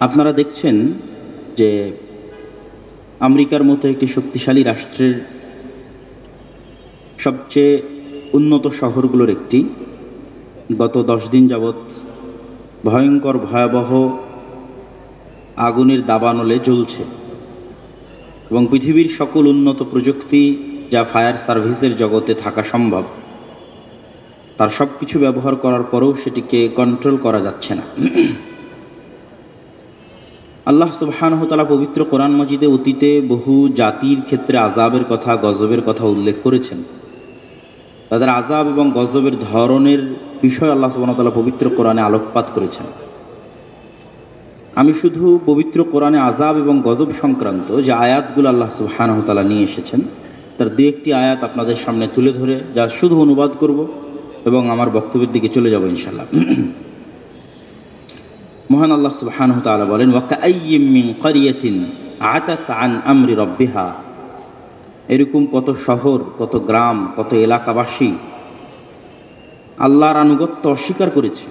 আপনারা দেখছেন যে আমেরিকার মতো একটি শক্তিশালী রাষ্ট্রের সবচেয়ে উন্নত শহরগুলোর একটি গত 10 দিন যাবৎ ভয়ঙ্কর ভয়াবহ আগুনের দাবানলে জ্বলছে এবং পৃথিবীর সকল উন্নত প্রযুক্তি যা ফায়ার সার্ভিসের জগতে থাকা সম্ভব তার সব কিছু ব্যবহার করার পরেও সেটিকে কন্ট্রোল করা যাচ্ছে না। আল্লাহ সুবহানাহু ওয়া তাআলা পবিত্র কোরআন মাজিদে অতীতে বহু জাতির ক্ষেত্রে আযাবের কথা, গজবের কথা উল্লেখ করেছেন। তাদের আযাব এবং গজবের ধরনের বিষয় আল্লাহ সুবহানাহু ওয়া তাআলা পবিত্র কোরআনে আলোকপাত করেছেন। আমি শুধু পবিত্র কোরআনে আযাব এবং গজব সংক্রান্ত যে আয়াতগুলো আল্লাহ সুবহানাহু ওয়া তাআলা নিয়ে এসেছেন তার দু একটি আয়াত আপনাদের সামনে তুলে ধরে যা শুধু অনুবাদ করব এবং আমার বক্তব্যের দিকে চলে যাব ইনশাআল্লাহ। মহান আল্লাহ সুবহানাহু ওয়া তাআলা বলেন, ওয়া কাআইয়্যিম মিন ক্বরিয়াতিন আতাত আন আমরি রাব্বিহা, এরকম কত শহর, কত গ্রাম, কত এলাকাবাসী আল্লাহর আনুগত্য অস্বীকার করেছে,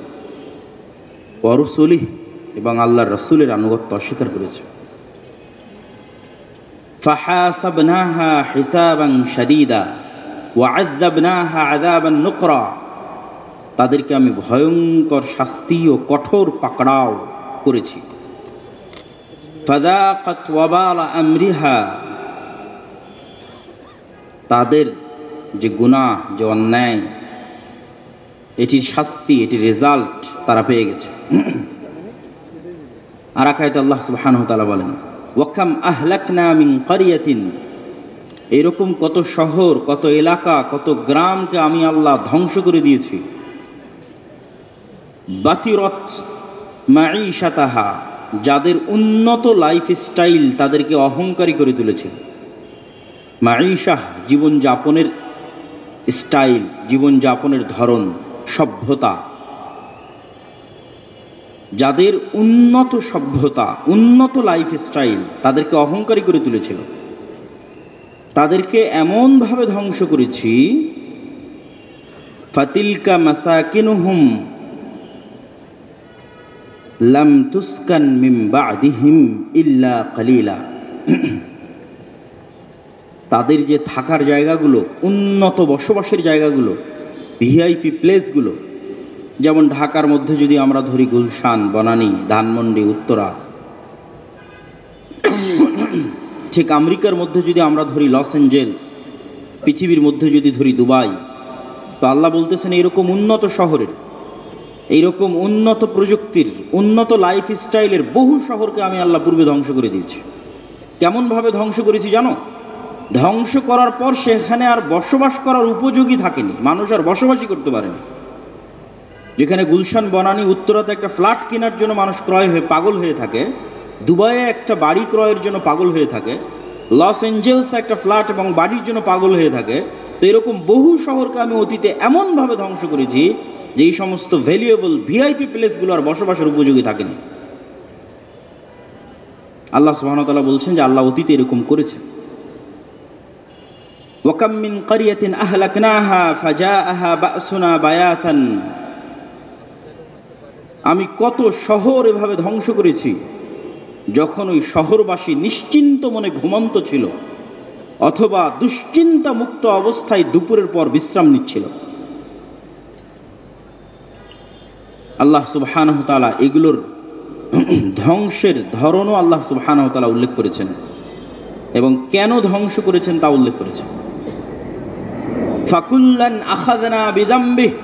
ওয়া রাসূলিহ, এবং আল্লাহর রাসূলের আনুগত্য অস্বীকার করেছে। ফাহাসাবনাহা হিসাবান শাদীদা ওয়া আযাবনাহা আযাবান নুকরা, তাদেরকে আমি ভয়ঙ্কর শাস্তি ও কঠোর পাকড়াও করেছি। ফাযাকাত ওয়াবালা আমরিহা, তাদের যে গুনাহ, যে অন্যায়, এটির শাস্তি, এটির রেজাল্ট তারা পেয়ে গেছে। আর এক আয়াতে আল্লাহ সুবহানাহু ওয়া তাআলা বলেন, ওয়া কাম আহলাকনা মিন ক্বরিয়াতিন, এরকম কত শহর, কত এলাকা, কত গ্রামকে আমি আল্লাহ ধ্বংস করে দিয়েছি। বাতিরত মাঈশাতাহা, যাদের উন্নত লাইফস্টাইল তাদেরকে অহংকারী করে তুলেছে। মাঈশাহ, জীবনযাপনের স্টাইল, জীবনযাপনের ধরন, সভ্যতা, যাদের উন্নত সভ্যতা, উন্নত লাইফস্টাইল তাদেরকে অহংকারী করে তুলেছিল, তাদেরকে এমনভাবে ধ্বংস করেছি। ফাতিলকা মাসাকিনুহুম লাম তুসকান মিন বা'দিহিম ইল্লা কালিলা, তাদের যে থাকার জায়গাগুলো, উন্নত বসবাসের জায়গাগুলো, ভিআইপি প্লেসগুলো, যেমন ঢাকার মধ্যে যদি আমরা ধরি গুলশান, বনানী, ধানমন্ডি, উত্তরা, ঠিক আমেরিকার মধ্যে যদি আমরা ধরি লস অ্যাঞ্জেলস, পৃথিবীর মধ্যে যদি ধরি দুবাই, তো আল্লাহ বলতেছেন এইরকম উন্নত শহরের, এইরকম উন্নত প্রযুক্তির, উন্নত লাইফস্টাইলের বহু শহরকে আমি আল্লাহ পূর্বে ধ্বংস করে দিয়েছি। কেমনভাবে ধ্বংস করেছি জানো? ধ্বংস করার পর সেখানে আর বসবাস করার উপযোগী থাকেনি, মানুষ আর বসবাসই করতে পারেনি। যেখানে গুলশান, বনানী, উত্তরাতে একটা ফ্ল্যাট কেনার জন্য মানুষ ক্রয় হয়ে পাগল হয়ে থাকে, দুবাইয়ে একটা বাড়ি ক্রয়ের জন্য পাগল হয়ে থাকে, লস অ্যাঞ্জেলসে একটা ফ্ল্যাট এবং বাড়ির জন্য পাগল হয়ে থাকে, তো এরকম বহু শহরকে আমি অতীতে এমনভাবে ধ্বংস করেছি যে এই সমস্ত ভ্যালুয়েবল ভিআইপি প্লেসগুলো আর বসবাসের উপযোগী থাকেনি। আল্লাহ সুবহানাহু ওয়া তাআলা বলছেন যে আল্লাহ অতীতে এরকম করেছে। ওয়া কাম মিন ক্বরিয়াতিন আহলাকনাহা ফাজাআহা বা'সুনা বায়াতান, আমি কত শহর এভাবে ধ্বংস করেছি যখন ওই শহরবাসী নিশ্চিন্ত মনে ঘুমন্ত ছিল অথবা দুশ্চিন্তা মুক্ত অবস্থায় দুপুরের পর বিশ্রাম নিচ্ছিল। আল্লাহ সুবহানাহু ওয়া তাআলা এগুলোর ধ্বংসের ধরনও আল্লাহ সুবহানাহু ওয়া তাআলা উল্লেখ করেছেন এবং কেন ধ্বংস করেছেন তা উল্লেখ করেছেন। ফাকুল্লান আখাযনা বিযামবিহি,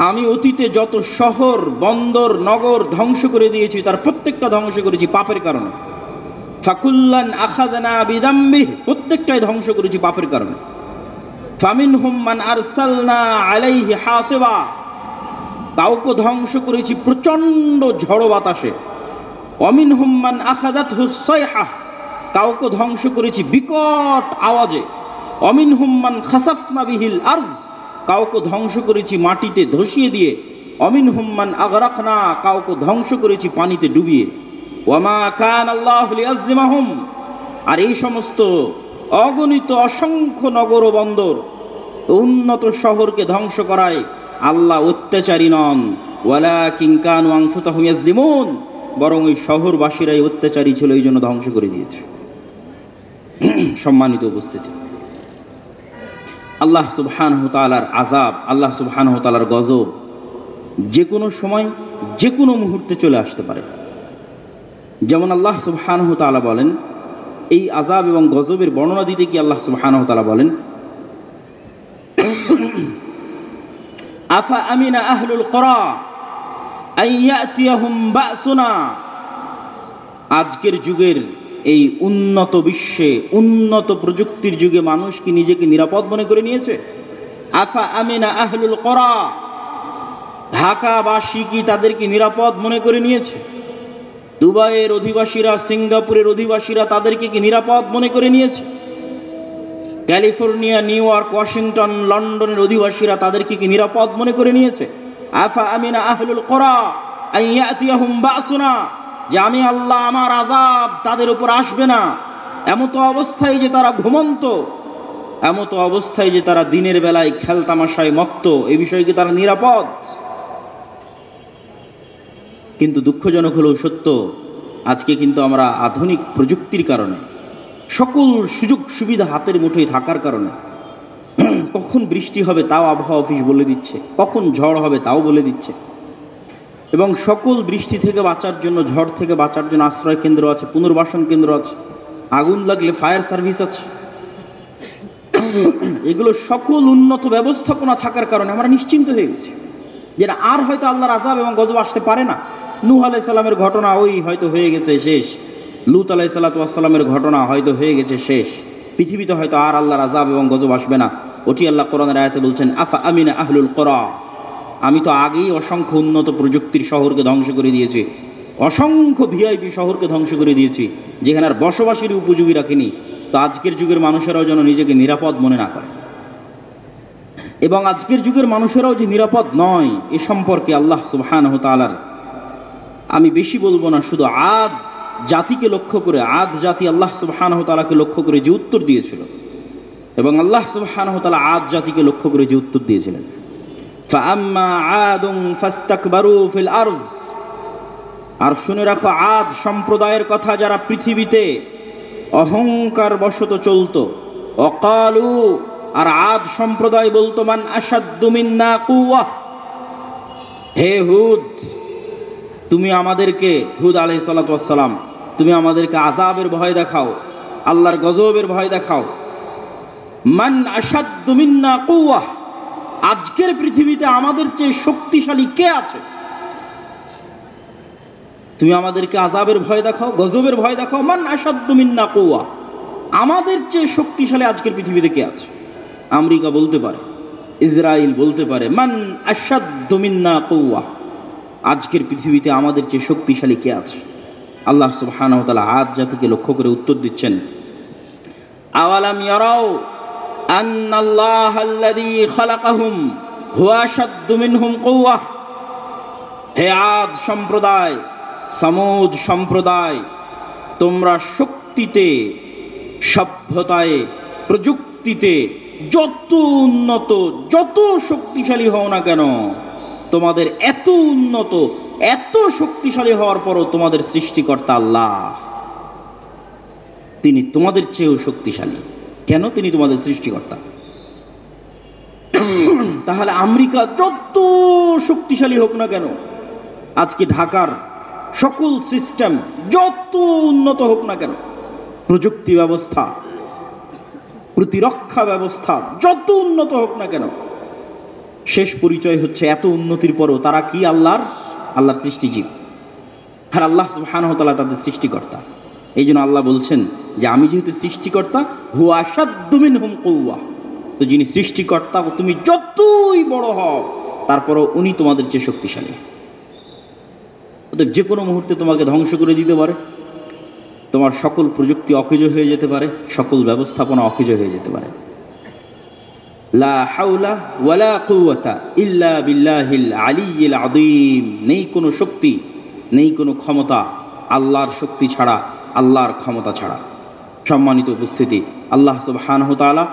আমি অতীতে যত শহর, বন্দর, নগর ধ্বংস করে দিয়েছি তার প্রত্যেকটা ধ্বংস করেছি পাপের কারণে। ফাকুল্লান আখাযনা বিযামবিহি, প্রত্যেকটাই ধ্বংস করেছি পাপের কারণে। ফামিনহুম মান আরসালনা আলাইহি হাসিবা, কাউকে ধ্বংস করেছি প্রচণ্ড ঝড়ো বাতাসে। ওয়ামিনহুম মান আখাযাতহু সাইহা, কাউকে ধ্বংস করেছি বিকট আওয়াজে। ওয়ামিনহুম মান খাসাফনা বিহিল আরজ, কাউকে ধ্বংস করেছি মাটিতে ধসিয়ে দিয়ে। অমিনহুম মান আগরাকনা, কাউকে ধ্বংস করেছি পানিতে ডুবিয়ে। ওয়ামা কানা আল্লাহু লিয়াজলিমাহুম, আর এই সমস্ত অগণিত অসংখ্য নগর ও বন্দর, উন্নত শহরকে ধ্বংস করায় আল্লাহ অত্যাচারী নন। ওয়ালাকিন কানু আনফুসাহুম ইয়াজলিমুন, বরং ওই শহরবাসীরাই অত্যাচারী ছিল, এই জন্য ধ্বংস করে দিয়েছে। সম্মানিত উপস্থিতি, আল্লাহ সুবহানাহু তাআলার আযাব, আল্লাহ সুবহানাহু তাআলার গজব যে কোনো সময় যে কোনো মুহূর্তে চলে আসতে পারে। যেমন আল্লাহ সুবহানাহু তাআলা বলেন, এই আযাব এবং গজবের বর্ণনা দিতে কি আল্লাহ সুবহানাহু তাআলা বলেন, আফা আমিনা আহলুল কুরা আন ইয়াতিয়াহুম বাসুনা। আজকের যুগের এই উন্নত বিশ্বে, উন্নত প্রযুক্তির যুগে মানুষ কি নিজেকে নিরাপদ মনে করে নিয়েছে? আফা আমিনা আহলুল কুরা, ঢাকাবাসী কি তাদেরকে নিরাপদ মনে করে নিয়েছে? দুবাইয়ের অধিবাসীরা, সিঙ্গাপুরের অধিবাসীরা তাদেরকে কি নিরাপদ মনে করে নিয়েছে? ক্যালিফোর্নিয়া, নিউ ইয়র্ক, ওয়াশিংটন, লন্ডনের অধিবাসীরা তাদেরকে কি নিরাপদ মনে করে নিয়েছে? আফা আমিনা আহলুল কুরা আন ইয়াতিয়াহুম বাসুনা, যে আমি আল্লাহ, আমার আযাব তাদের উপর আসবে না, এমত অবস্থায় যে তারা ঘুমন্ত, এমত অবস্থায় যে তারা দিনের বেলায় খেলতামাশায় মত্ত, এই বিষয়ে কি তারা নিরাপদ? কিন্তু দুঃখজনক হলেও সত্য, আজকে কিন্তু আমরা আধুনিক প্রযুক্তির কারণে, সকল সুযোগ সুবিধা হাতের মুঠোয় থাকার কারণে, কখন বৃষ্টি হবে তাও আবহাওয়া অফিস বলে দিচ্ছে, কখন ঝড় হবে তাও বলে দিচ্ছে, এবং সকল বৃষ্টি থেকে বাঁচার জন্য, ঝড় থেকে বাঁচার জন্য আশ্রয় কেন্দ্র আছে, পুনর্বাসন কেন্দ্র আছে, আগুন লাগলে ফায়ার সার্ভিস আছে। এগুলো সকল উন্নত ব্যবস্থাপনা থাকার কারণে আমরা নিশ্চিন্ত হয়ে গেছি যে আর হয়তো আল্লাহর আযাব এবং গজব আসতে পারে না। নূহ আলাইহিস সালামের ঘটনা ওই হয়তো হয়ে গেছে শেষ, লূত আলাইহিস সালামের ঘটনা হয়তো হয়ে গেছে শেষ, পৃথিবীতে হয়তো আর আল্লাহর আযাব এবং গজব আসবে না। ওটি আল্লাহ কোরআনের আয়াতে বলছেন, আফা আমিনা আহলুল কুরা, আমি তো আগেই অসংখ্য উন্নত প্রযুক্তির শহরকে ধ্বংস করে দিয়েছি, অসংখ্য ভিআইপি শহরকে ধ্বংস করে দিয়েছি, যেখানে আর বসবাসের উপযোগী রাখিনি। তো আজকের যুগের মানুষেরাও যেন নিজেকে নিরাপদ মনে না করে, এবং আজকের যুগের মানুষেরাও যে নিরাপদ নয় এ সম্পর্কে আল্লাহ সুবহানাহু তাআলার, আমি বেশি বলবো না, শুধু আদ জাতিকে লক্ষ্য করে, আদ জাতি আল্লাহ সুবহানাহু তাআলাকে লক্ষ্য করে যে উত্তর দিয়েছিল, এবং আল্লাহ সুবহানাহু তাআলা আদ জাতিকে লক্ষ্য করে যে উত্তর দিয়েছিলেন, ফাআম্মা আদুন ফাস্তাকবারু ফিল আরজ। আর শুনে রাখো, আদ সম্প্রদায়ের কথা, যারা পৃথিবীতে অহংকার বশত চলতো, অকালু, আর আদ সম্প্রদায় বলতো, মান আশাদ্দু মিন্না কুওয়া, হে হুদ, তুমি আমাদেরকে, হুদ আলাইহিস সালাতু ওয়াস সালাম, তুমি আমাদেরকে আযাবের ভয় দেখাও, আল্লাহর গজবের ভয় দেখাও। মান আশাদ্দু মিন্না কুওয়া, আজকের পৃথিবীতে আমাদের চেয়ে শক্তিশালী কে আছে? তুমি আমাদেরকে আযাবের ভয় দেখাও, গজবের ভয় দেখাও। মান আশাদ্দু মিন্না কুওয়া, আমাদের চেয়ে শক্তিশালী আজকের পৃথিবীতে কে আছে? আমেরিকা বলতে পারে, ইসরায়েল বলতে পারে, মান আশাদ্দু মিন্না কুওয়া, আজকের পৃথিবীতে আমাদের চেয়ে শক্তিশালী কে আছে? আল্লাহ সুবহানাহু ওয়া তাআলা আদ জাতিকে লক্ষ্য করে উত্তর দিচ্ছেন, আওয়ালাম ইয়ারাও আন্নাল্লাহাল্লাযী খালাকাহুম হুয়া আশাদ্দু মিনহুম কুওয়া। হে আদ সম্প্রদায়, সামুদ সম্প্রদায়, তোমরা শক্তিতে, সভ্যতায়, প্রযুক্তিতে যত উন্নত, যত শক্তিশালী হও না কেন, তোমাদের এত উন্নত, এত শক্তিশালী হওয়ার পরও তোমাদের সৃষ্টিকর্তা আল্লাহ, তিনি তোমাদের চেয়েও শক্তিশালী। কেন? তিনি তোমাদের সৃষ্টিকর্তা। তাহলে আমেরিকা যত শক্তিশালী হোক না কেন, আজকে ঢাকার সকল সিস্টেম যত উন্নত হোক না কেন, প্রযুক্তি ব্যবস্থা, প্রতিরক্ষা ব্যবস্থা যত উন্নত হোক না কেন, শেষ পরিচয় হচ্ছে এত উন্নতির পরও তারা কি? আল্লাহর সৃষ্টিজীব। আর আল্লাহ সুবহানাহু ওয়া তাআলা তাদের সৃষ্টিকর্তা। এই জন্য আল্লাহ বলছেন যে আমি যেহেতু সৃষ্টিকর্তা, হুয়া আশাদ্দু মিনহুম কুওয়া, তো যিনি সৃষ্টিকর্তা, তুমি যতই বড় হও তারপরও উনি তোমাদের চেয়ে শক্তিশালী। অতএব যে কোনো মুহূর্তে তোমাকে ধ্বংস করে দিতে পারে, তোমার সকল প্রযুক্তি অকেজো হয়ে যেতে পারে, সকল ব্যবস্থাপনা অকেজো হয়ে যেতে পারে। লা হাওলা ওয়ালা কুওয়াতা ইল্লা বিল্লাহিল আলিয়্যিল আযীম। নেই কোনো শক্তি, নেই কোনো ক্ষমতা আল্লাহর শক্তি ছাড়া, আল্লাহর ক্ষমতা ছাড়া। সম্মানিত উপস্থিতি, আল্লাহ সুবহানাহু ওয়া তাআলা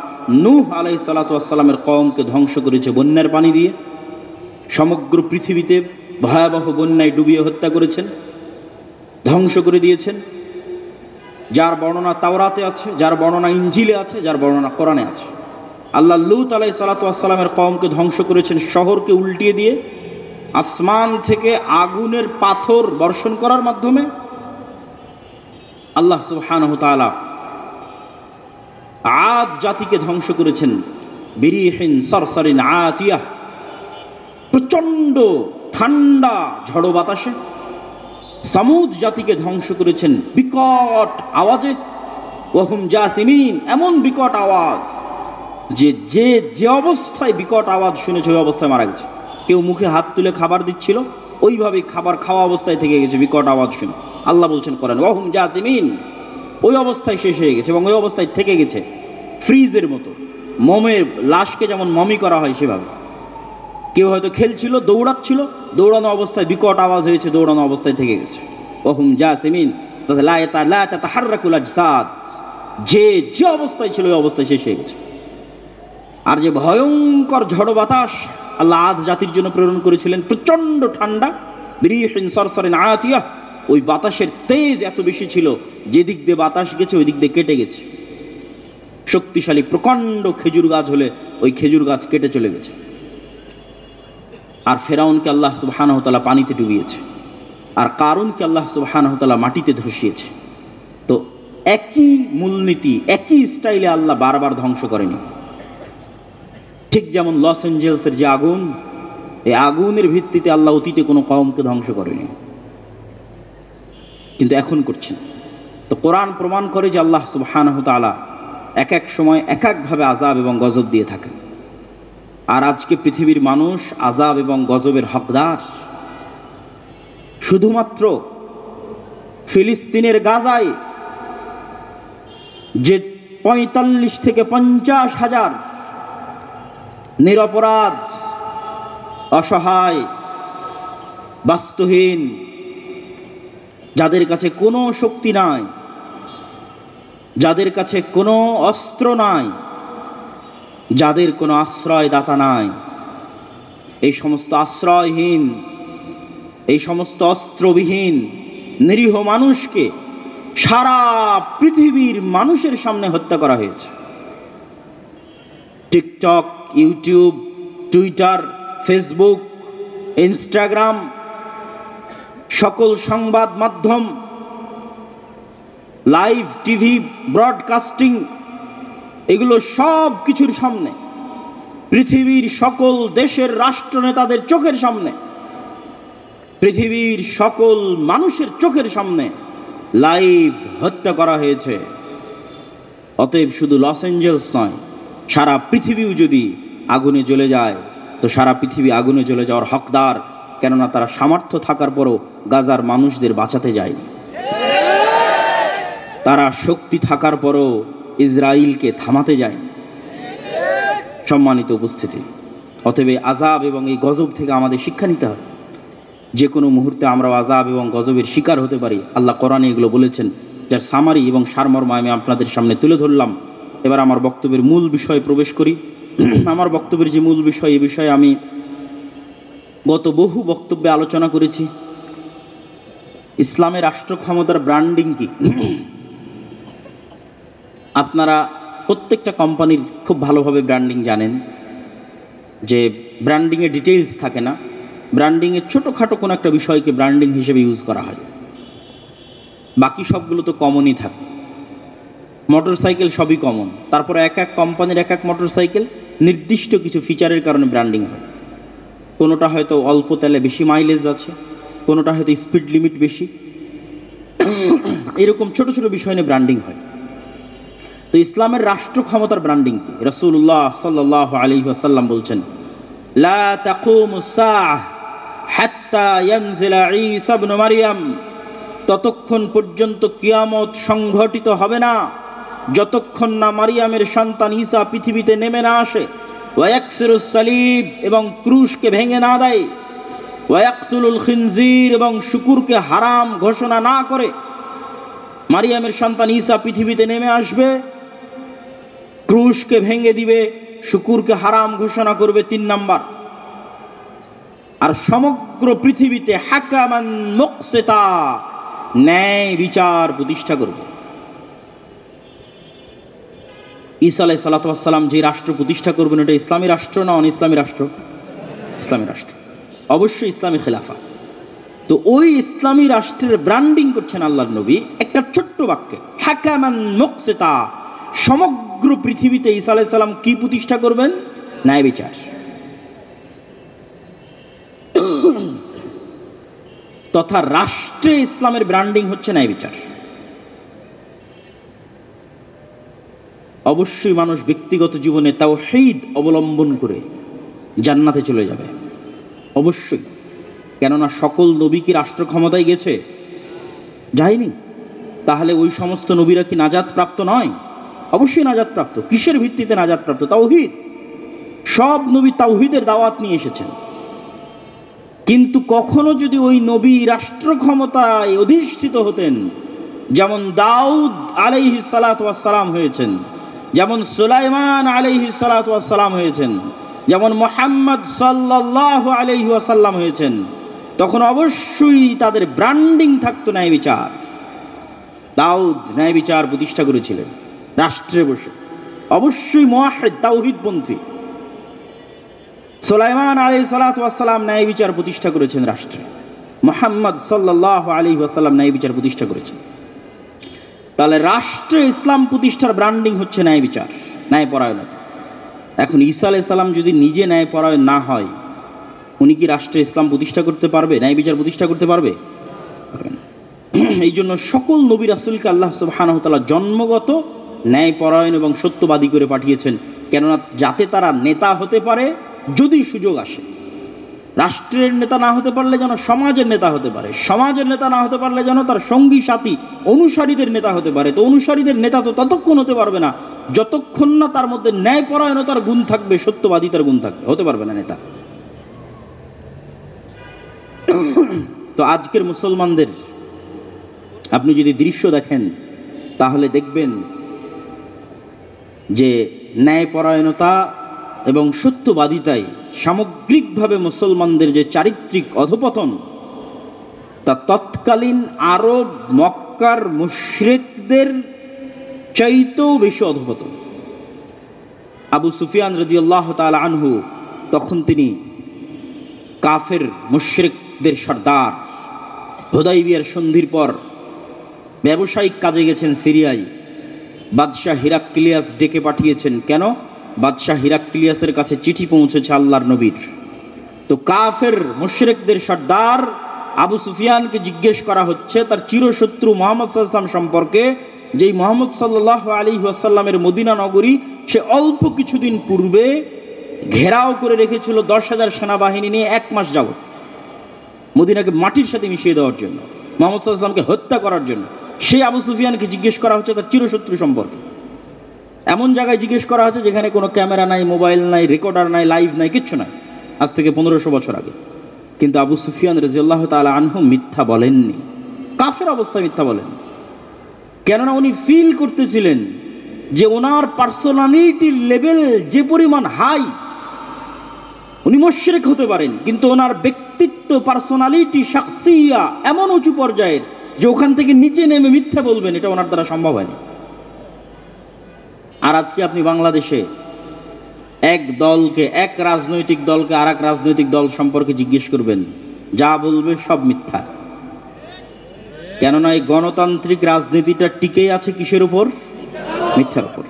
নূহ আলাইহিস সালাতু ওয়াস সালামের কওমকে ধ্বংস করেছে বন্যার পানি দিয়ে, সমগ্র পৃথিবীতে ভয়াবহ বন্যায় ডুবিয়ে হত্যা করেছেন। ধ্বংস করে দিয়েছেন, যার বর্ণনা তাওরাতে আছে, যার বর্ণনা ইঞ্জিলে আছে, যার বর্ণনা কোরআনে আছে। আল্লাহ লূত আলাইহিস সালাতু ওয়াস সালামের কওমকে ধ্বংস করেছেন শহরকে উল্টিয়ে দিয়ে, আসমান থেকে আগুনের পাথর বর্ষণ করার মাধ্যমে। আল্লাহ সুবহানাহু ওয়া তাআলা আদ জাতিকে ধ্বংস করেছেন বিরিহিন সরসরিন আতিয়াহ, প্রচণ্ড ঠান্ডা ঝড়ো বাতাসে। সামুদ জাতিকে ধ্বংস করেছেন বিকট আওয়াজে, ওয়াহুম জাসিমিন, এমন বিকট আওয়াজ যে যে যে অবস্থায় বিকট আওয়াজ শুনেছে ওই অবস্থায় মারা গেছে। কেউ মুখে হাত তুলে খাবার দিচ্ছিল, ওইভাবেই খাবার খাওয়া অবস্থায় থেকে গেছে বিকট আওয়াজ শুনে। আল্লাহ বলছেন করেন ওয়াহুম জাসিমিন, ওই অবস্থায় শেষ হয়ে গেছে এবং ওই অবস্থায় থেকে গেছে ফ্রিজের মতো। মমের লাশকে যেমন মমি করা হয় সেভাবে। কেউ হয়তো খেলছিল, দৌড়াচ্ছিল, দৌড়ানো অবস্থায় বিকট আওয়াজ হয়েছে, দৌড়ানো অবস্থায় থেকে গেছে। ওহুম জাসিমিন, লা তাতাহাররাকুল আজসাদ, যে যে অবস্থায় ছিল ওই অবস্থায় শেষ হয়ে গেছে। আর যে ভয়ঙ্কর ঝড় বাতাস আল্লাহ আদ জাতির জন্য প্রেরণ করেছিলেন, প্রচণ্ড ঠান্ডা, বিরিহিন সরসরিন আতিয়াহ, ওই বাতাসের তেজ এত বেশি ছিল যেদিক দিয়ে বাতাস গেছে ওই দিক দিয়ে কেটে গেছে। শক্তিশালী প্রকাণ্ড খেজুর গাছ হলে ওই খেজুর গাছ কেটে চলে গেছে। আর ফেরাউনকে আল্লাহ সুবহানাহু ওয়া তাআলা পানিতে ডুবিয়েছে, আর কারুনকে আল্লাহ সুবহানাহু ওয়া তাআলা মাটিতে ধসিয়েছে। তো একই মূলনীতি, একই স্টাইলে আল্লাহ বারবার ধ্বংস করেনি। ঠিক যেমন লস অ্যাঞ্জেলসের যে আগুন, এই আগুনের ভিত্তিতে আল্লাহ অতীতে কোনো কওমকে ধ্বংস করেনি, কিন্তু এখন করছেন। তো কোরআন প্রমাণ করে যে আল্লাহ সুবহানাহু ওয়া তাআলা এক এক সময় এক একভাবে আযাব এবং গজব দিয়ে থাকেন। আর আজকে পৃথিবীর মানুষ আযাব এবং গজবের হকদার। শুধুমাত্র ফিলিস্তিনের গাজায় যে ৪৫ থেকে ৫০ হাজার নিরপরাধ, অসহায়, বাস্তুহীন, যাদের কাছে কোনো শক্তি নাই, যাদের কাছে কোনো অস্ত্র নাই, যাদের কোনো আশ্রয়দাতা নাই, এই সমস্ত আশ্রয়হীন, এই সমস্ত অস্ত্রবিহীন নিরীহ মানুষকে সারা পৃথিবীর মানুষের সামনে হত্যা করা হয়েছে। TikTok, YouTube, Twitter, Facebook, Instagram, সকল সংবাদ মাধ্যম, লাইভ টিভি ব্রডকাস্টিং, এগুলো সব কিছুর সামনে, পৃথিবীর সকল দেশের রাষ্ট্রনেতাদের চোখের সামনে, পৃথিবীর সকল মানুষের চোখের সামনে লাইভ হত্যা করা হয়েছে। অতএব শুধু লস অ্যাঞ্জেলস নয়, সারা পৃথিবীও যদি আগুনে জ্বলে যায় তো সারা পৃথিবী আগুনে জ্বলে যাওয়ার হকদার, কেননা তারা সামর্থ্য থাকার পরও গাজার মানুষদের বাঁচাতে যায়নি। তারা শক্তি থাকার পরও ইসরায়েলকে থামাতে যায়নি। সম্মানিত উপস্থিতি, অতএব আযাব এবং এই গজব থেকে আমাদের শিক্ষা নিতে হবে। যে কোনো মুহূর্তে আমরা আযাব এবং গজবের শিকার হতে পারি। আল্লাহ কোরআনে এগুলো বলেছেন, যার সামারি এবং সারমর্ম আমি আপনাদের সামনে তুলে ধরলাম। এবার আমার বক্তব্যের মূল বিষয়ে প্রবেশ করি। আমার বক্তব্যের যে মূল বিষয়, এ বিষয়ে আমি গত বহু বক্তব্যে আলোচনা করেছি। ইসলামের রাষ্ট্র ক্ষমতার ব্র্যান্ডিং কি? আপনারা প্রত্যেকটা কোম্পানির খুব ভালোভাবে ব্র্যান্ডিং জানেন, যে ব্র্যান্ডিংয়ে ডিটেইলস থাকে না, ব্র্যান্ডিংয়ের ছোটোখাটো কোনো একটা বিষয়কে ব্র্যান্ডিং হিসেবে ইউজ করা হয়, বাকি সবগুলো তো কমনই থাকে। মোটরসাইকেল সবই কমন, তারপরে এক এক কোম্পানির এক এক মোটরসাইকেল নির্দিষ্ট কিছু ফিচারের কারণে ব্র্যান্ডিং হয়। কোনোটা হয়তো অল্প তেলে বেশি মাইলেজ আছে, কোনোটা হয়তো স্পিড লিমিট বেশি, এরকম ছোট ছোট বিষয় নিয়ে ব্র্যান্ডিং হয়। তো ইসলামের রাষ্ট্র ক্ষমতার ব্র্যান্ডিং কি? রাসূলুল্লাহ সাল্লাল্লাহু আলাইহি ওয়াসাল্লাম বলছেন, লা তাকুমুস সাআহ হাত্তা ইয়ানজিলা ঈসা ইবনে মারইয়াম, ততক্ষণ পর্যন্ত কিয়ামত সংঘটিত হবে না যতক্ষণ না মারিয়ামের সন্তান ঈসা পৃথিবীতে নেমে না আসে। ওয়ায়াকসিরুস সালিব, এবং ক্রুশকে ভেঙে না দেয়। ওয়ায়াকতুলুল খিনজির, এবং শুকুরকে হারাম ঘোষণা না করে। মারিয়ামের সন্তান ঈসা পৃথিবীতে নেমে আসবে, ক্রুশকে ভেঙে দিবে, শুকুরকে হারাম ঘোষণা করবে, 3 নাম্বার। আর সমগ্র পৃথিবীতে হাকামান মুকসিতা, ন্যায় বিচার প্রতিষ্ঠা করবে। ঈসা আলাইহিস সালাতু ওয়াস সালাম যে রাষ্ট্র প্রতিষ্ঠা করবেন, এটা ইসলামী রাষ্ট্র না অন ইসলামী রাষ্ট্র? ইসলামী রাষ্ট্র, অবশ্যই ইসলামী খেলাফা। তো ওই ইসলামী রাষ্ট্রের ব্র্যান্ডিং করছেন আল্লাহর নবী একটা ছোট্ট বাক্যে, হাকামান মুকসিতা। সমগ্র পৃথিবীতে ঈসা আলাইহিস সালাম কি প্রতিষ্ঠা করবেন? ন্যায় বিচার। তথা রাষ্ট্রে ইসলামের ব্র্যান্ডিং হচ্ছে ন্যায় বিচার। অবশ্যই মানুষ ব্যক্তিগত জীবনে তাওহীদ অবলম্বন করে জান্নাতে চলে যাবে, অবশ্যই। কেননা সকল নবী কি রাষ্ট্র ক্ষমতায় গেছে? যায়নি। তাহলে ওই সমস্ত নবীরা কি নাজাত প্রাপ্ত নয়? অবশ্যই নাজাত প্রাপ্ত। কিসের ভিত্তিতে নাজাত প্রাপ্ত? তাওহীদ। সব নবী তাওহীদের দাওয়াত নিয়ে এসেছেন। কিন্তু কখনো যদি ওই নবী রাষ্ট্র ক্ষমতায় অধিষ্ঠিত হতেন, যেমন দাউদ আলাইহিস সালাতু ওয়াস সালাম হয়েছেন, যেমন সুলাইমান আলাইহিস সালাতু ওয়াস সালাম হয়েছেন, যেমন মুহাম্মদ সাল্লাল্লাহু আলাইহি ওয়াসাল্লাম হয়েছেন, তখন অবশ্যই তাদের ব্র্যান্ডিং থাকতো ন্যায় বিচার। দাউদ ন্যায় বিচার প্রতিষ্ঠা করেছিলেন রাষ্ট্রে বসে, অবশ্যই মুওয়াহহিদ তাওহীদপন্থী। সুলাইমান আলাইহিস সালাতু ওয়াস সালাম ন্যায় বিচার প্রতিষ্ঠা করেছেন রাষ্ট্রে। মুহাম্মদ সাল্লাল্লাহু আলাইহি ওয়াসাল্লাম ন্যায় বিচার প্রতিষ্ঠা করেছেন। তাহলে রাষ্ট্রে ইসলাম প্রতিষ্ঠার ব্র্যান্ডিং হচ্ছে ন্যায় বিচার, ন্যায় পরায়ণতা। এখন ঈসা আলাইহিস সালাম যদি নিজে ন্যায় পরায়ণ না হয়, উনি কি রাষ্ট্রে ইসলাম প্রতিষ্ঠা করতে পারবে, ন্যায় বিচার প্রতিষ্ঠা করতে পারবে? এই জন্য সকল নবী রাসূলকে আল্লাহ সুবহানাহু ওয়া তাআলা জন্মগত ন্যায় পরায়ণ এবং সত্যবাদী করে পাঠিয়েছেন, কেননা যাতে তারা নেতা হতে পারে যদি সুযোগ আসে। রাষ্ট্রের নেতা না হতে পারলে যেন সমাজের নেতা হতে পারে, সমাজের নেতা না হতে পারলে যেন তার সঙ্গী সাথী অনুসারীদের নেতা হতে পারে। তো অনুসারীদের নেতা তো ততক্ষণ হতে পারবে না যতক্ষণ না তার মধ্যে ন্যায়পরায়ণতার গুণ থাকবে, সত্যবাদিতার গুণ থাকবে, হতে পারবে না নেতা। তো আজকের মুসলমানদের আপনি যদি দৃশ্য দেখেন তাহলে দেখবেন যে ন্যায়পরায়ণতা এবং সত্যবাদিতায় সামগ্রিকভাবে মুসলমানদের যে চারিত্রিক অধপতন, তা তৎকালীন আরব মক্কার মুশরিকদের চাইতেও বেশি অধপতন। আবু সুফিয়ান রাদিয়াল্লাহু তাআলা আনহু তখন তিনি কাফের মুশরিকদের সর্দার। হুদাইবিয়ার সন্ধির পর ব্যবসায়িক কাজে গেছেন সিরিয়ায়। বাদশাহ হিরাক্লিয়াস ডেকে পাঠিয়েছেন। কেন? বাদশাহ হিরাক্লিয়াসের কাছে চিঠি পৌঁছেছে আল্লাহর নবীর। তো কাফের মুশরিকদের সর্দার আবু সুফিয়ানকে জিজ্ঞেস করা হচ্ছে তার চিরশত্রু মুহাম্মদ সাল্লাল্লাহু আলাইহি ওয়াসাল্লাম সম্পর্কে, যেই মুহাম্মদ সাল্লাল্লাহু আলাইহি ওয়াসাল্লামের মদিনা নগরী সে অল্প কিছুদিন পূর্বে ঘেরাও করে রেখেছিল 10,000 সেনাবাহিনী নিয়ে 1 মাস যাবত, মদিনাকে মাটির সাথে মিশিয়ে দেওয়ার জন্য, মুহাম্মদ সাল্লাল্লাহু আলাইহি ওয়াসাল্লামকে হত্যা করার জন্য। সেই আবু সুফিয়ানকে জিজ্ঞেস করা হচ্ছে তার চিরশত্রু সম্পর্কে। এমন জায়গায় জিজ্ঞেস করা হচ্ছে যেখানে কোনো ক্যামেরা নাই, মোবাইল নাই, রেকর্ডার নাই, লাইভ নাই, কিচ্ছু নাই, আজ থেকে 1500 বছর আগে। কিন্তু আবু সুফিয়ান রাদিয়াল্লাহু তাআলা আনহু মিথ্যা বলেননি, কাফের অবস্থায় মিথ্যা বলেন। কেননা উনি ফিল করতেছিলেন যে ওনার পার্সোনালিটির লেভেল যে পরিমাণ হাই, উনি মুশরিক হতে পারেন কিন্তু ওনার ব্যক্তিত্ব, পার্সোনালিটি, শাখসিয়া এমন উঁচু পর্যায়ের যে ওখান থেকে নিচে নেমে মিথ্যা বলবেন এটা ওনার দ্বারা সম্ভব হয়নি। আর আজকে আপনি বাংলাদেশে এক রাজনৈতিক দলকে আর এক রাজনৈতিক দল সম্পর্কে জিজ্ঞেস করবেন, যা বলবে সব মিথ্যা। কেননা এই গণতান্ত্রিক রাজনীতিটা টিকেই আছে কিসের উপর? মিথ্যার উপর।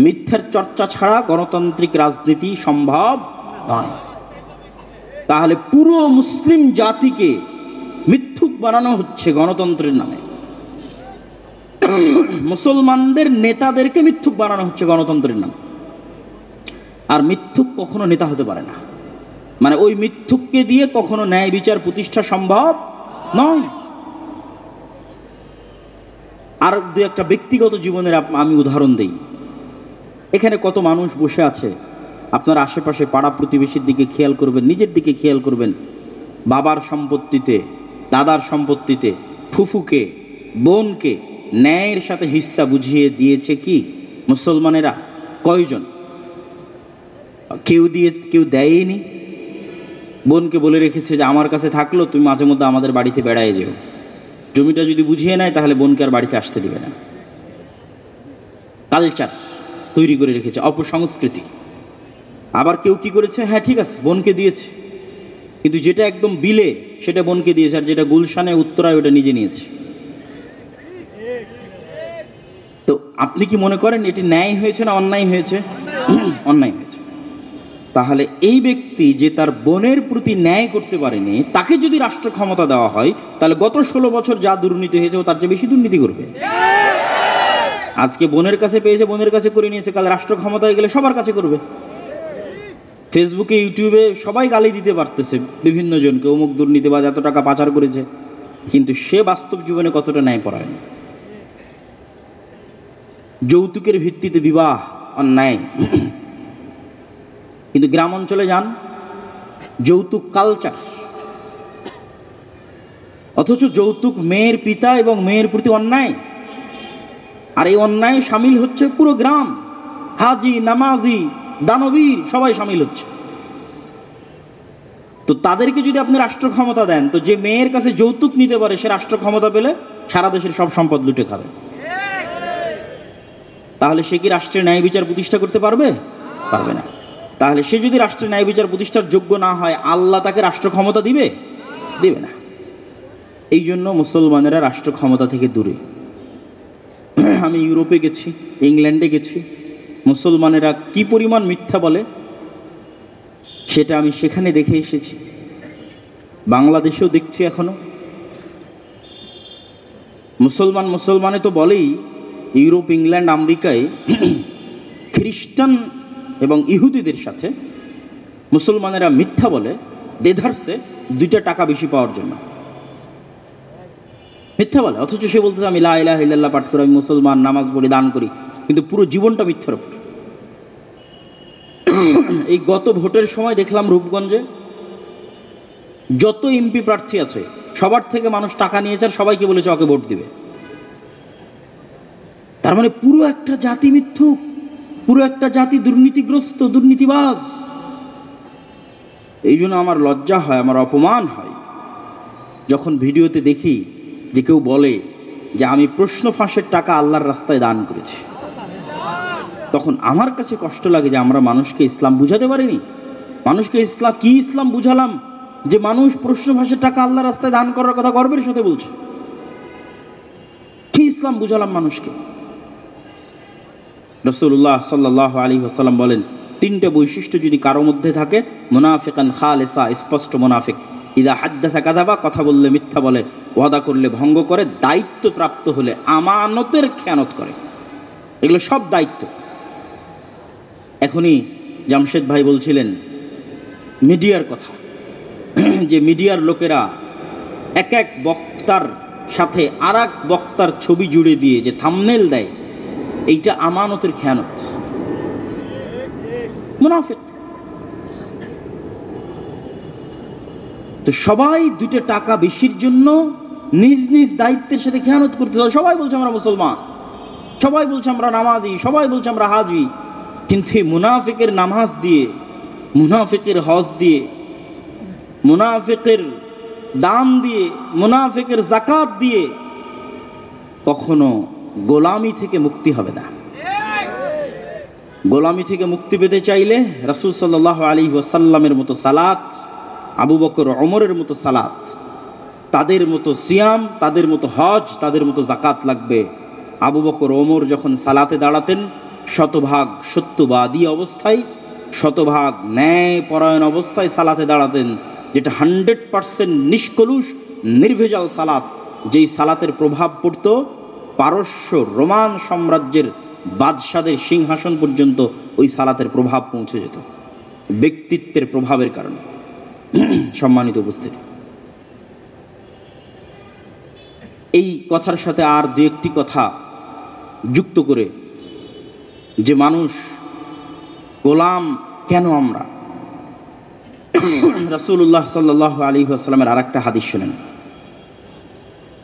মিথ্যার চর্চা ছাড়া গণতান্ত্রিক রাজনীতি সম্ভব নয়। তাহলে পুরো মুসলিম জাতিকে মিথ্যুক বানানো হচ্ছে গণতন্ত্রের নামে, মুসলমানদের নেতাদেরকে মিথ্যুক বানানো হচ্ছে গণতন্ত্রের নামে। আর মিথ্যুক কখনো নেতা হতে পারে না, মানে ওই মিথ্যুককে দিয়ে কখনো ন্যায় বিচার প্রতিষ্ঠা সম্ভব নয়। আর দু একটা ব্যক্তিগত জীবনের আমি উদাহরণ দেই। এখানে কত মানুষ বসে আছে, আপনার আশেপাশে পাড়া প্রতিবেশীর দিকে খেয়াল করবেন, নিজের দিকে খেয়াল করবেন। বাবার সম্পত্তিতে, দাদার সম্পত্তিতে ফুফুকে, বোনকে ন্যায়ের সাথে হিস্সা বুঝিয়ে দিয়েছে কি মুসলমানেরা? কয়জন? কেউ দেয়নি। বোনকে বলে রেখেছে যে আমার কাছে থাকলো তুমি মাঝে মধ্যে আমাদের বাড়িতে বেড়ায় যেও, জমিটা যদি বুঝিয়ে নেয় তাহলে বোনকে আর বাড়িতে আসতে দিবে না। কালচার তৈরি করে রেখেছে, অপসংস্কৃতি। আবার কেউ কি করেছে, হ্যাঁ ঠিক আছে বোনকে দিয়েছে, কিন্তু যেটা একদম বিলে সেটা বোনকে দিয়েছে, আর যেটা গুলশানে উত্তরায় ওটা নিজে নিয়েছে। তো আপনি কি মনে করেন এটি ন্যায় হয়েছে না অন্যায় হয়েছে? অন্যায় হয়েছে। তাহলে এই ব্যক্তি যে তার বোনের প্রতি ন্যায় করতে পারেনি, তাকে যদি রাষ্ট্র ক্ষমতা দেওয়া হয়, তাহলে গত 16 বছর যা দুর্নীতি হয়েছে ও তার চেয়ে বেশি দুর্নীতি করবে। আজকে বোনের কাছে পেয়েছে, বোনের কাছে করে নিয়েছে, কাল রাষ্ট্র ক্ষমতায় গেলে সবার কাছে করবে। ফেসবুকে ইউটিউবে সবাই গালি দিতে পারতেছে বিভিন্ন জনকে, অমুক দুর্নীতিবাজ এত টাকা পাচার করেছে, কিন্তু সে বাস্তব জীবনে কতটা ন্যায় পরায়ণ। যৌতুকের ভিত্তিতে বিবাহ অন্যায়, কিন্তু গ্রাম অঞ্চলে যান, যৌতুক কালচার। অথচ যৌতুক মেয়ের পিতা এবং মেয়ের প্রতি অন্যায়, আর এই অন্যায় সামিল হচ্ছে পুরো গ্রাম। হাজি, নামাজি, দানবীর সবাই সামিল হচ্ছে। তো তাদেরকে যদি আপনি রাষ্ট্র ক্ষমতা দেন, তো যে মেয়ের কাছে যৌতুক নিতে পারে সে রাষ্ট্র ক্ষমতা পেলে সারা দেশের সব সম্পদ লুটে খাবে। তাহলে সে কি রাষ্ট্রের ন্যায় বিচার প্রতিষ্ঠা করতে পারবে? পারবে না। তাহলে সে যদি রাষ্ট্রের ন্যায় বিচার প্রতিষ্ঠার যোগ্য না হয়, আল্লাহ তাকে রাষ্ট্র ক্ষমতা দিবে? দিবে না। এই জন্য মুসলমানেরা রাষ্ট্র ক্ষমতা থেকে দূরে। আমি ইউরোপে গেছি, ইংল্যান্ডে গেছি, মুসলমানেরা কি পরিমাণ মিথ্যা বলে সেটা আমি সেখানে দেখে এসেছি, বাংলাদেশেও দেখছি এখনো। মুসলমানে তো বলেই, ইউরোপ, ইংল্যান্ড, আমেরিকায় খ্রিস্টান এবং ইহুদিদের সাথে মুসলমানেরা মিথ্যা বলে দেধারসে 2টা টাকা বেশি পাওয়ার জন্য মিথ্যা বলে। অথচ সে বলতেছে আমি লা ইলাহা ইল্লাল্লাহ পাঠ করি, আমি মুসলমান, নামাজ পড়ি, দান করি, কিন্তু পুরো জীবনটা মিথ্যার উপর। এই গত ভোটের সময় দেখলাম রূপগঞ্জে যত এমপি প্রার্থী আছে সবার থেকে মানুষ টাকা নিয়েছে আর সবাইকে বলেছে ওকে ভোট দিবে। তার মানে পুরো একটা জাতি মিথ্যুক, পুরো একটা জাতি দুর্নীতিগ্রস্ত, দুর্নীতিবাজ। এই জন্য আমার লজ্জা হয়, আমার অপমান হয় যখন ভিডিওতে দেখি যে কেউ বলে যে আমি প্রশ্ন ফাঁসের টাকা আল্লাহর রাস্তায় দান করেছি। তখন আমার কাছে কষ্ট লাগে যে আমরা মানুষকে ইসলাম বুঝাতে পারিনি। মানুষকে ইসলাম বুঝালাম যে মানুষ প্রশ্ন ফাঁসের টাকা আল্লাহর রাস্তায় দান করার কথা গর্বের সাথে বলছে। কি ইসলাম বুঝালাম মানুষকে? রাসূলুল্লাহ সাল্লাল্লাহু আলাইহি ওয়াসাল্লাম বলেন, 3টে বৈশিষ্ট্য যদি কারো মধ্যে থাকে, মুনাফিকান খালিসা, স্পষ্ট মুনাফিক, ইদা হাদ্দাসা কাযাবা, কথা বললে মিথ্যা বলে, ওয়াদা করলে ভঙ্গ করে, দায়িত্ব প্রাপ্ত হলে আমানতের খেয়ানত করে। এগুলো সব দায়িত্ব। এখনই জামশেদ ভাই বলছিলেন মিডিয়ার কথা, যে মিডিয়ার লোকেরা এক এক বক্তার সাথে আর এক বক্তার ছবি জুড়ে দিয়ে যে থাম্বনেল দেয়, এইটা আমানতের খেয়ানত, মুনাফিক। তো সবাই 2টা টাকা বেশির জন্য নিজ নিজ দায়িত্বের সাথে খেয়ানত করতে চায়। সবাই বলছে আমরা মুসলমান, সবাই বলছে আমরা নামাজি, সবাই বলছে আমরা হাজি, কিন্তু এই মুনাফিকের নামাজ দিয়ে, মুনাফিকের হজ দিয়ে, মুনাফিকের দান দিয়ে, মুনাফিকের যাকাত দিয়ে কখনো গোলামি থেকে মুক্তি হবে না। গোলামি থেকে মুক্তি পেতে চাইলে রাসূল সাল্লাল্লাহু আলাইহি ওয়াসাল্লামের মতো সালাত, আবু বকর ওমরের মতো সালাত, তাদের মতো সিয়াম, তাদের মতো হজ, তাদের মতো যাকাত লাগবে। আবু বকর ওমর যখন সালাতে দাঁড়াতেন, শতভাগ সত্যবাদী অবস্থায়, শতভাগ ন্যায় পরায়ণ অবস্থায় সালাতে দাঁড়াতেন, যেটা 100% নিষ্কলুষ নির্ভেজাল সালাত। যেই সালাতের প্রভাব পড়ত পারস্য রোমান সাম্রাজ্যের বাদশাদের সিংহাসন পর্যন্ত ওই সালাতের প্রভাব পৌঁছে যেত, ব্যক্তিত্বের প্রভাবের কারণে। সম্মানিত উপস্থিতি, এই কথার সাথে আর 2-1টি কথা যুক্ত করে, যে মানুষ গোলাম কেন আমরা, রাসূলুল্লাহ সাল্লাল্লাহু আলাইহি ওয়াসাল্লামের আরেকটা হাদিস শুনেন।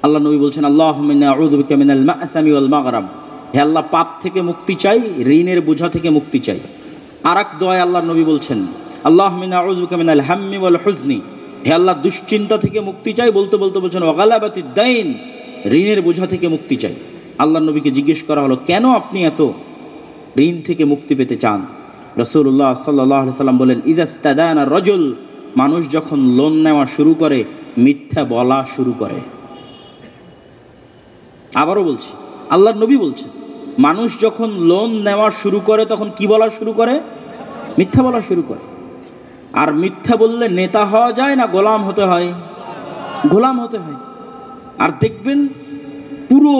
আল্লাহ নবী বলছেন, আল্লাহুম্মা ইন্নী আউযু বিকা মিনাল মা'সামি ওয়াল মাগরাম, হে আল্লাহ পাপ থেকে মুক্তি চাই, ঋণের বোঝা থেকে মুক্তি চাই। আরেক দোয়ায় আল্লাহ নবী বলছেন, আল্লাহুম্মা ইন্নী আউযু বিকা মিনাল হাম্মি ওয়াল হুজনি, হে আল্লাহ দুশ্চিন্তা থেকে মুক্তি চাই। বলতে বলতে বলছেন ওয়া গালাবাতিদ দাইন, ঋণের বোঝা থেকে মুক্তি চাই। আল্লাহ নবীকে জিজ্ঞেস করা হলো, কেন আপনি এত ঋণ থেকে মুক্তি পেতে চান? রাসূলুল্লাহ সাল্লাল্লাহু আলাইহি সাল্লাম বলেন, ইজাস্তাদানা রাজুল, মানুষ যখন লোন নেওয়া শুরু করে মিথ্যা বলা শুরু করে। আবারও বলছি, আল্লাহর নবী বলছেন, মানুষ যখন লোন নেওয়া শুরু করে তখন কি বলা শুরু করে? মিথ্যা বলা শুরু করে। আর মিথ্যা বললে নেতা হওয়া যায় না গোলাম হতে হয়? গোলাম হতে হয়। আর দেখবেন পুরো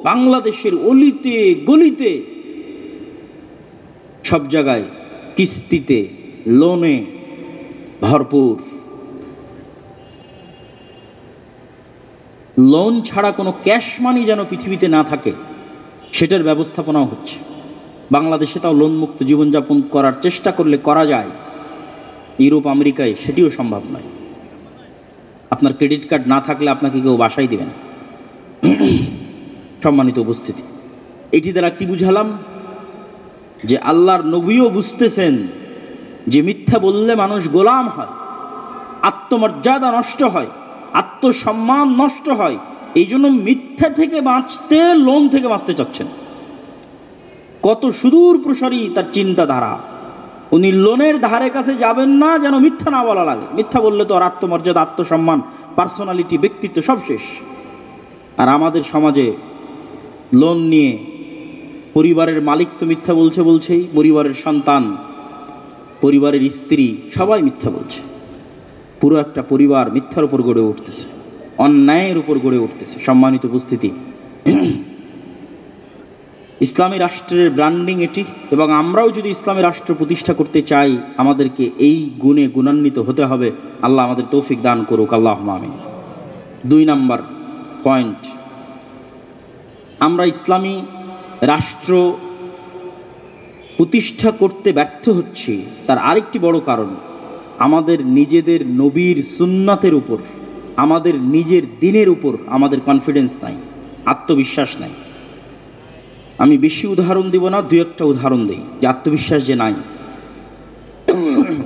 বাংলাদেশের অলিতে গলিতে সব জায়গায় কিস্তিতে লোনে ভরপুর। লোন ছাড়া কোনো ক্যাশ মানি যেন পৃথিবীতে না থাকে সেটার ব্যবস্থাপনাও হচ্ছে। বাংলাদেশে তাও লোন মুক্ত জীবনযাপন করার চেষ্টা করলে করা যায়, ইউরোপ আমেরিকায় সেটিও সম্ভব নয়। আপনার ক্রেডিট কার্ড না থাকলে আপনাকে কেউ বাসায় দেবে না। সম্মানিত উপস্থিতি, এটি দ্বারা কি বুঝালাম? যে আল্লাহর নবীও বুঝতেছেন যে মিথ্যা বললে মানুষ গোলাম হয়, আত্মমর্যাদা নষ্ট হয়, আত্মসম্মান নষ্ট হয়। এই জন্য মিথ্যা থেকে বাঁচতে লোন থেকে বাঁচতে চাচ্ছেন। কত সুদূর প্রসারী তার চিন্তাধারা। উনি লোনের ধারে কাছে যাবেন না যেন মিথ্যা না বলা লাগে। মিথ্যা বললে তো আর আত্মমর্যাদা, আত্মসম্মান, পার্সোনালিটি, ব্যক্তিত্ব সব শেষ। আর আমাদের সমাজে লোন নিয়ে পরিবারের মালিক তো মিথ্যা বলছেই, পরিবারের সন্তান, পরিবারের স্ত্রী সবাই মিথ্যা বলছে। পুরো একটা পরিবার মিথ্যার উপর গড়ে উঠতেছে, অন্যায়ের উপর গড়ে উঠতেছে। সম্মানিত উপস্থিতি, ইসলামী রাষ্ট্রের ব্র্যান্ডিং এটি, এবং আমরাও যদি ইসলামী রাষ্ট্র প্রতিষ্ঠা করতে চাই আমাদেরকে এই গুণে গুণান্বিত হতে হবে। আল্লাহ আমাদের তৌফিক দান করুক, আল্লাহুম্মা আমিন। 2 নম্বর পয়েন্ট, আমরা ইসলামী রাষ্ট্র প্রতিষ্ঠা করতে ব্যর্থ হচ্ছি তার আরেকটি বড় কারণ, আমাদের নিজেদের নবীর সুন্নাতের উপর, আমাদের নিজের দিনের উপর আমাদের কনফিডেন্স নাই, আত্মবিশ্বাস নাই। আমি বেশি উদাহরণ দিব না, 2-1টা উদাহরণ দিই যে আত্মবিশ্বাস যে নাই।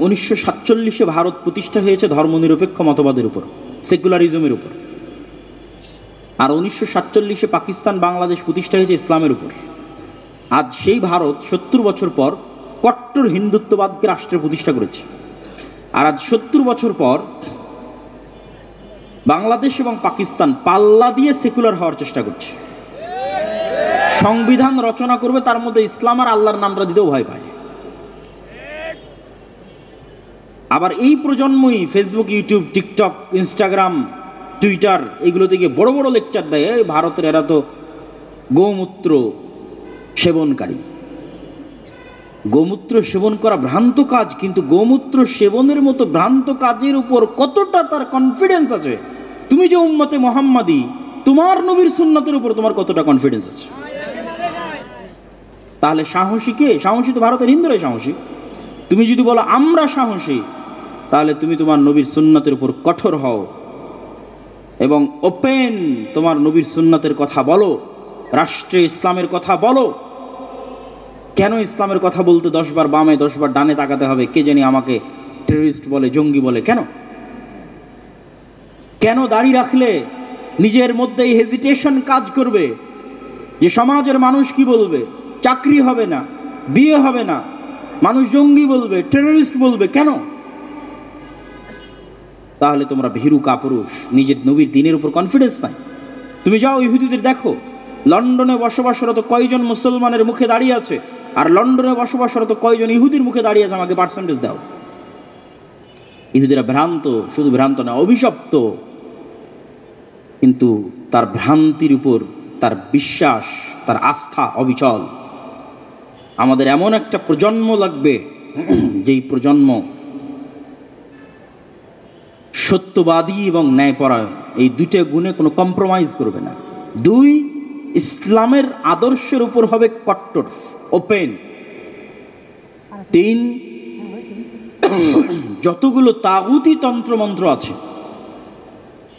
1947-এ ভারত প্রতিষ্ঠা হয়েছে ধর্মনিরপেক্ষ মতবাদের উপর, সেকুলারিজমের উপর। আর 1947-এ পাকিস্তান বাংলাদেশ প্রতিষ্ঠা হয়েছে ইসলামের উপর। আজ সেই ভারত 70 বছর পর কট্টর হিন্দুত্ববাদকে রাষ্ট্রে প্রতিষ্ঠা করেছে। আর আজ 70 বছর পর বাংলাদেশ এবং পাকিস্তান পাল্লা দিয়ে সেকুলার হওয়ার চেষ্টা করছে। সংবিধান রচনা করবে, তার মধ্যে ইসলাম আর আল্লাহর নামটা দিতেও ভয় পায়। আবার এই প্রজন্মই Facebook, YouTube, TikTok, Instagram, Twitter এগুলো থেকে বড় বড় লেকচার দেয়, ভারতের এরা তো গোমূত্র সেবনকারী। গোমূত্র সেবন করা ভ্রান্ত কাজ, কিন্তু গোমূত্র সেবনের মতো ভ্রান্ত কাজের উপর কতটা তার কনফিডেন্স আছে? তুমি যে উম্মতে মুহাম্মাদি, তোমার নবীর সুন্নাতের উপর তোমার কতটা কনফিডেন্স আছে? তাহলে সাহসী কে? সাহসী তো ভারতের হিন্দুরাই সাহসী। তুমি যদি বলো আমরা সাহসী, তাহলে তুমি তোমার নবীর সুন্নাতের উপর কঠোর হও এবং ওপেন তোমার নবীর সুন্নাতের কথা বলো, রাষ্ট্রে ইসলামের কথা বলো। কেন ইসলামের কথা বলতে 10 বার বামে 10 বার ডানে তাকাতে হবে? কে জানি আমাকে টেররিস্ট বলে, জঙ্গি বলে। কেন? কেন দাড়ি রাখলে নিজের মধ্যে এই হেজিটেশন কাজ করবে যে সমাজের মানুষ কি বলবে? চাকরি হবে না, বিয়ে হবে না, মানুষ জঙ্গি বলবে, টেররিস্ট বলবে। কেন? তাহলে তোমরা ভীরু কাপুরুষ, নিজের নবীর দিনের উপর কনফিডেন্স নাই। তুমি যাও ইহুদিদের দেখো, লন্ডনে বসবাসরত কয়জন মুসলমানের মুখে দাঁড়িয়ে আছে, আর লন্ডনে বসবাসরত কয়জন ইহুদির মুখে দাঁড়িয়ে আছে, আমাকে পার্সেন্টেজ দাও। ইহুদিরা ভ্রান্ত, শুধু ভ্রান্ত না, অভিশপ্ত। কিন্তু তার ভ্রান্তির উপর তার বিশ্বাস, তার আস্থা অবিচল। আমাদের এমন একটা প্রজন্ম লাগবে যেই প্রজন্ম সত্যবাদী এবং ন্যায়পরায়ণ, এই 2টা গুণে কোনো কম্প্রোমাইজ করবে না। 2, ইসলামের আদর্শের উপর হবে কট্টর, ওপেন। 3, যতগুলো তাগুতি তন্ত্রমন্ত্র আছে,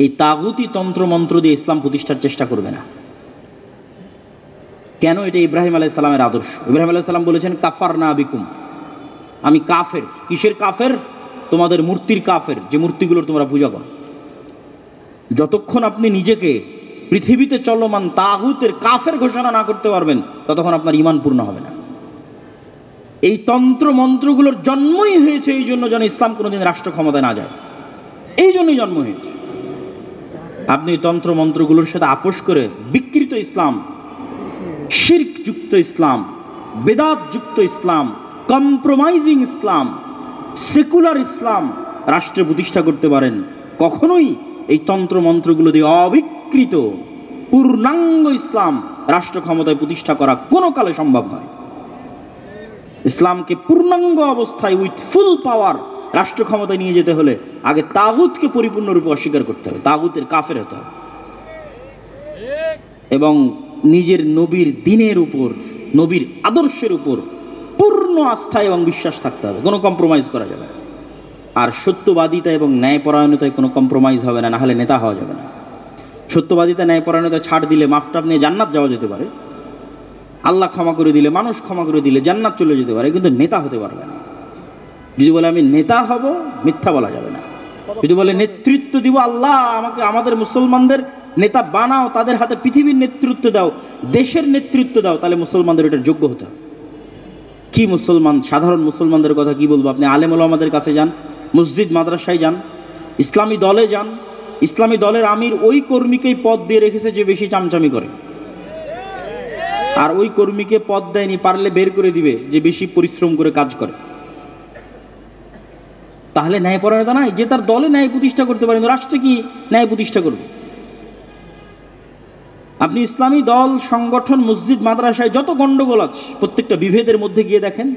এই তাগুতি তন্ত্রমন্ত্র দিয়ে ইসলাম প্রতিষ্ঠার চেষ্টা করবে না। কেন? এটা ইব্রাহিম আলাইহিস সালামের আদর্শ। ইব্রাহিম আলাইহিস সালাম বলেছেন, কাফারনা বিকুম, আমি কাফের। কিসের কাফের? তোমাদের মূর্তির কাফের, যে মূর্তিগুলোর তোমরা পূজা করো। যতক্ষণ আপনি নিজেকে পৃথিবীতে চলমান তাগুতের কাফের ঘোষণা না করতে পারবেন, ততক্ষণ আপনার ঈমান পূর্ণ হবে না। এই তন্ত্র মন্ত্রগুলোর জন্মই হয়েছে এই জন্য যেন ইসলাম কোনোদিন রাষ্ট্র ক্ষমতায় না যায়, এই জন্যই জন্ম হয়েছে। আপনি তন্ত্র মন্ত্রগুলোর সাথে আপোষ করে বিকৃত ইসলাম, শিরক যুক্ত ইসলাম, বেদাত যুক্ত ইসলাম, কম্প্রোমাইজিং ইসলাম, সেকুলার ইসলাম রাষ্ট্রে প্রতিষ্ঠা করতে পারেন, কখনোই এই তন্ত্র মন্ত্রগুলো দিয়ে অবিকৃত পূর্ণাঙ্গ ইসলাম রাষ্ট্র ক্ষমতায় প্রতিষ্ঠা করা কোনো কালে সম্ভব নয়। ইসলামকে পূর্ণাঙ্গ অবস্থায় উইথ ফুল পাওয়ার রাষ্ট্র ক্ষমতায় নিয়ে যেতে হলে আগে তাগুতকে পরিপূর্ণরূপে অস্বীকার করতে হবে, তাগুতের কাফের হতে হবে, এবং নিজের নবীর দ্বীনের উপর, নবীর আদর্শের উপর পূর্ণ আস্থা এবং বিশ্বাস থাকতে হবে, কোনো কম্প্রোমাইজ করা যাবে না। আর সত্যবাদিতা এবং ন্যায়পরায়ণতায় কোনো কম্প্রোমাইজ হবে না, না হলে নেতা হওয়া যাবে না। সত্যবাদিতা ন্যায়পরায়ণতা ছাড় দিলে মাফটাপ নিয়ে জান্নাত যাওয়া যেতে পারে, আল্লাহ ক্ষমা করে দিলে, মানুষ ক্ষমা করে দিলে জান্নাত চলে যেতে পারে, কিন্তু নেতা হতে পারবে না। যদি বলে আমি নেতা হব, মিথ্যা বলা যাবে না। যদি বলে নেতৃত্ব দিব, আল্লাহ আমাকে আমাদের মুসলমানদের নেতা বানাও, তাদের হাতে পৃথিবীর নেতৃত্ব দাও, দেশের নেতৃত্ব দাও, তাহলে মুসলমানদের এটার যোগ্য হতে হবে। কি মুসলমান, সাধারণ মুসলমানদের কথা কি বলবো? আপনি আলেম ওলামাদের কাছে যান, মসজিদ মাদ্রাসায় যান, ইসলামী দলে যান, ইসলামী দলের আমির ওই কর্মীকেই পদ দিয়ে রেখেছে যে বেশি চামচামি করে, আর ওই কর্মীকে পদ দেয়নি, পারলে বের করে দিবে যে বেশি পরিশ্রম করে কাজ করে। তাহলে ন্যায়পরায়ণতা নাই, যে তার দলে ন্যায় প্রতিষ্ঠা করতে পারেন, রাষ্ট্রে কি ন্যায় প্রতিষ্ঠা করবে? আপনি ইসলামী দল, সংগঠন, মসজিদ মাদ্রাসায় যত গন্ডগোল আছে প্রত্যেকটা বিভেদের মধ্যে গিয়ে দেখেন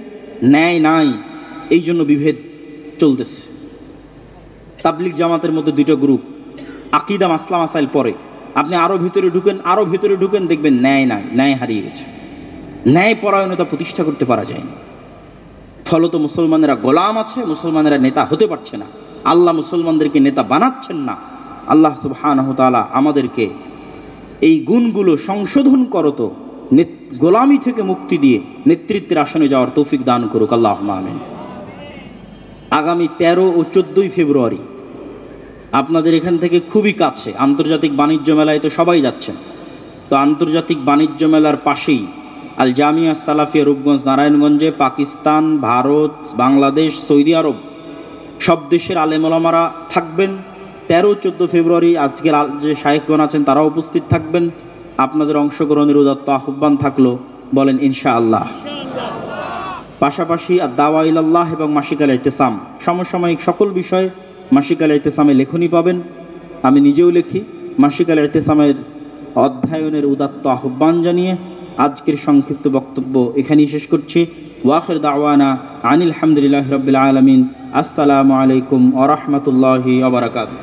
ন্যায় নাই, এই জন্য বিভেদ চলতেছে। তাবলিগ জামাতের মধ্যে দুটো গ্রুপ, আকিদা মাসলা মাসাইল পরে, আপনি আরো ভিতরে ঢুকেন দেখবেন ন্যায় নাই, ন্যায় হারিয়ে গেছে, ন্যায় পরায়ণতা প্রতিষ্ঠা করতে পারা যায়নি। ফলত মুসলমানেরা গোলাম আছে, মুসলমানেরা নেতা হতে পারছে না, আল্লাহ মুসলমানদেরকে নেতা বানাচ্ছেন না। আল্লাহ সুবহানাহু ওয়া তাআলা আমাদেরকে এই গুণগুলো সংশোধন করত, গোলামি থেকে মুক্তি দিয়ে নেতৃত্বের আসনে যাওয়ার তৌফিক দান করুক, আল্লাহুম্মা আমিন। আগামী 13 ও 14 ফেব্রুয়ারি আপনাদের এখান থেকে খুবই কাছে আন্তর্জাতিক বাণিজ্য মেলায় তো সবাই যাচ্ছেন। তো আন্তর্জাতিক বাণিজ্য মেলার পাশেই আল জামিয়া সালাফিয়া রূপগঞ্জ নারায়ণগঞ্জে পাকিস্তান, ভারত, বাংলাদেশ, সৌদি আরব সব দেশের আলেম ওলামারা থাকবেন। 13-14 ফেব্রুয়ারি আজকের যে শায়েখগণ আছেন তারাও উপস্থিত থাকবেন। আপনাদের অংশগ্রহণের উদাত্ত আহ্বান থাকলো, বলেন ইনশাআল্লাহ। পাশাপাশি দাওয়া ইলাল্লাহ এবং মাসিক আল ইতিসাম, সমসাময়িক সকল বিষয়ে মাসিক আল ইতিসামে লেখনী পাবেন। আমি নিজেও লিখি। মাসিক আল ইতিসামের অধ্যয়নের উদাত্ত আহ্বান জানিয়ে আজকের সংক্ষিপ্ত বক্তব্য এখানেই শেষ করছি। ওয়াখির দাওয়ানা আনিল হামদুলিল্লাহি রাব্বিল আলামিন। আসসালামু আলাইকুম ওয়া রাহমাতুল্লাহি ওয়া বারাকাতুহু।